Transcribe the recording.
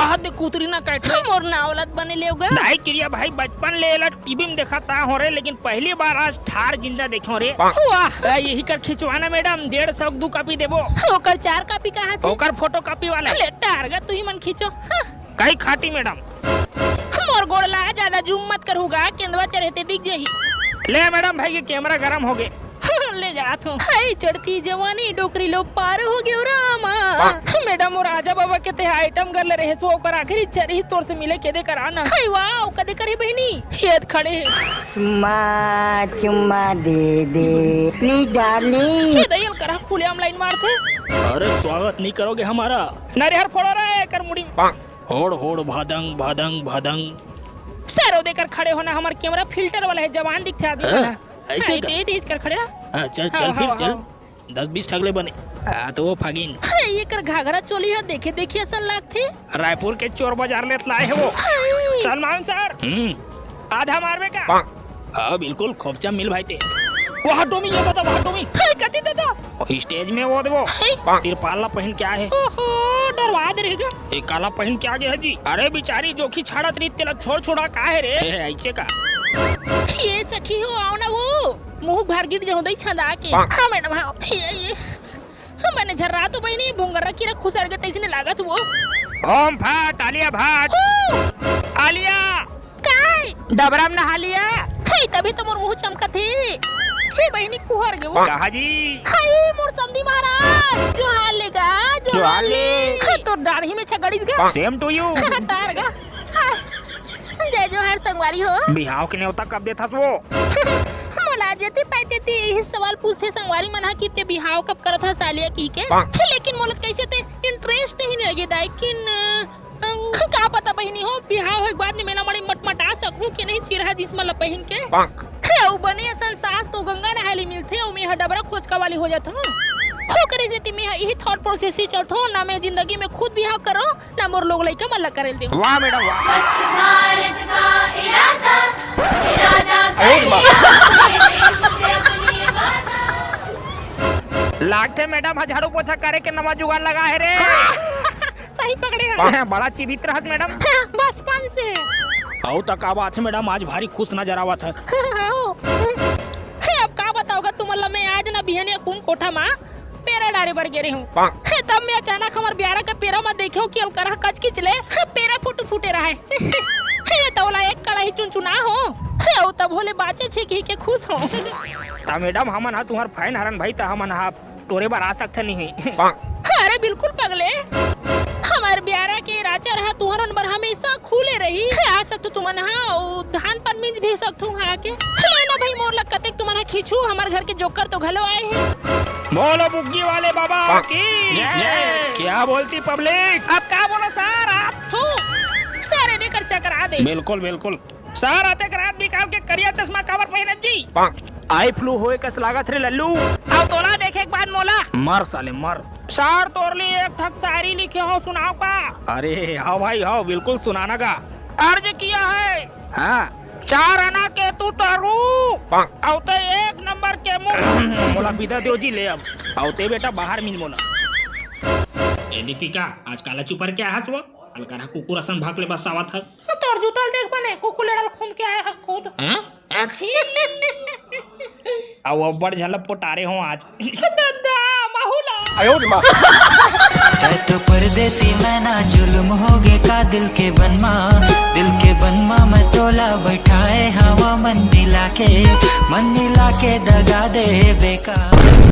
कहा दे कुतरी ना काट मोर नावलत बने लेगा दाई क्रिया भाई बचपन ले टीवी में देखा था हो रे, लेकिन पहली बार आज ठार जिंदा देखो रे। वाह यही कर खिंचवाना मैडम, 150 2 कॉपी देबो। ओकर 4 कॉपी कहाँ थी? ओकर फोटो कॉपी वाला ले टारगा तू ही मन खींचो कई खाती मैडम। मोर गोड़ ला ज्यादा जूम मत करूँगा, केंद्रवा चढ़ते दिख जाही। ले मैडम भाई के कैमरा गरम हो गए ले जात हूँ। हाय चढ़ती जवानी डोकरी लो पार हो गयो रामा। मैडम और राजा बाबा के ते आइटम कर ले रहे सो ओकर आखिरी इच्छा रही तोर से मिले के दे कराना। हाय वाह कदे करे बहनी शेद खड़े है। चुम्मा दे दे प्लीज डार्लिंग। छे दयल करा खुले ऑनलाइन मारते। अरे स्वागत नहीं करोगे हमारा? नरिहर फोड़ रहा है कर मुड़ी। होड़ होड़ भादंग भादंग भादंग। सरो देकर खड़े होना, हमार कैमरा फिल्टर वाला है, जवान दिखता आदमी ऐसे तेज कर खड़े। चल चल फिर चल 10-20 ठगले बने तो वो फागिन। ये कर घाघरा चोली है, देखे देखिए असल लगते। रायपुर के चोर बाजार ले लाए है वो। सलमान सर आधा मारवे का? हाँ बिल्कुल खोपचा मिल भाई थे। वो हटोमी ये तो हटोमी कति देता स्टेज में वो देवो तिरपाला पहन क्या है। ओहो डरवा दे रहेगा। एक काला पहन क्या गया है जी? अरे बिचारी जोखी छाड़त रही तेला छोड़ छोड़ा का है रे ऐसे का। ये सखी हो आओ ना, वो मुंह भर गिर जाऊं दई छंदा के। हां मैडम हां ये मैंने झर्रा तो बहनी भोंगरा की रख खुसड़ के तैसे लागत वो। ओम फाट आलिया भाट आलिया काय डबराम नहा लिया है तभी तो मोर मुंह चमका थे। छे बहनी कुहर गए वो। कहा जी? हाय मोर समधी महाराज जो हाल लेगा जो हाल ले तो दाढ़ी में छगड़ीस गा। सेम टू यू तार गा। जय जोहार संगवारी हो। बिहाव के न्योता कब देथा वो? मोला जेती पाइते थी यही सवाल पूछते संगवारी मन कितने बिहाव कब करत था सालिया की के। लेकिन मोला कैसे ते इंटरेस्ट ही नहीं लगे दाई किन का पता बहनी हो बिहाव एक बार ने मेला मड़ी मटमटा सकूं कि नहीं चिरहा जिसम ल पहन के। ओ बने असन सास तो गंगा नहाली मिलथे ओ में डबरा खोजका वाली हो जात हो करे से तिमी यही थॉट प्रोसेस ही चलत हो ना। मैं जिंदगी में खुद बिहाव करो ना मोर लोग लइका मन ल करे दे। वाह मैडम वाह। स्वच्छ भारत का इरादा लागते मैडम झाड़ू पोछा करे के नवा जुगाड़ लगा है रे। सही पकड़े है बड़ा चिवित्र हस मैडम। बचपन से आओ तक का बात है मैडम, आज भारी खुश नजर आवत है। अब का बताओगा तुम अल्लाह मैं आज ना बिहने कौन कोठा मां पेरा डारे बर गिरे हूं। तब मैं अचानक हमार ब्यारा का पेरा में देखो कि हम करह कच खिचले पेरा फुटे रहा है। ये तौला एक कड़ाई चुनचुना हो तब भोले बाचे छे के खुश हो। ता मैडम हमन हा तुम्हार फाइन हरन भाई ता हमन हा तोरे बार आ सकते नहीं है। अरे बिल्कुल पगले हमार ब्यारा के राजा रहा तुहरन बर हमेशा खुले रही। आ सकते तुमन हा धान पर मिंज भी सकतू हा के ना भाई मोर लग कते तुमन हा खींचू हमार घर के जोकर तो घलो आए हैं। बोलो बुग्गी वाले बाबा की जय। क्या बोलती पब्लिक? अब क्या बोलो सर आप सारे देकर चकरा दे। बिल्कुल बिल्कुल सर आते करात भी काम के करिया चश्मा कवर पहनत जी। आई फ्लू होए कस लागत रे लल्लू। आओ तोला देखे एक बार मोला मर साले मर। सर तोर लिए एक ठक शायरी लिखे हो सुनाओ का? अरे हाँ भाई हाँ बिल्कुल सुनाना का। अर्ज किया है हाँ 4 आना के तू तारू औते 1 नंबर के मुंह मोला विदा दो जी ले अब औते बेटा बाहर मिल मोला। ए दीपिका आज काला चुपर क्या हंस वो अलकरा कुकुर असन भाग ले बस आवत हस। तोर जूतल देख बने कुकुर लड़ल खून के आए हस खुद। हैं अच्छी अब बड़ झलप पोटारे हो आज। दादा माहौला आयो मां तो परदेसी मैं ना जुल्म होगे का दिल के बनवा मैं तोला बैठाए हवा मन मिला के दगा दे बेकार।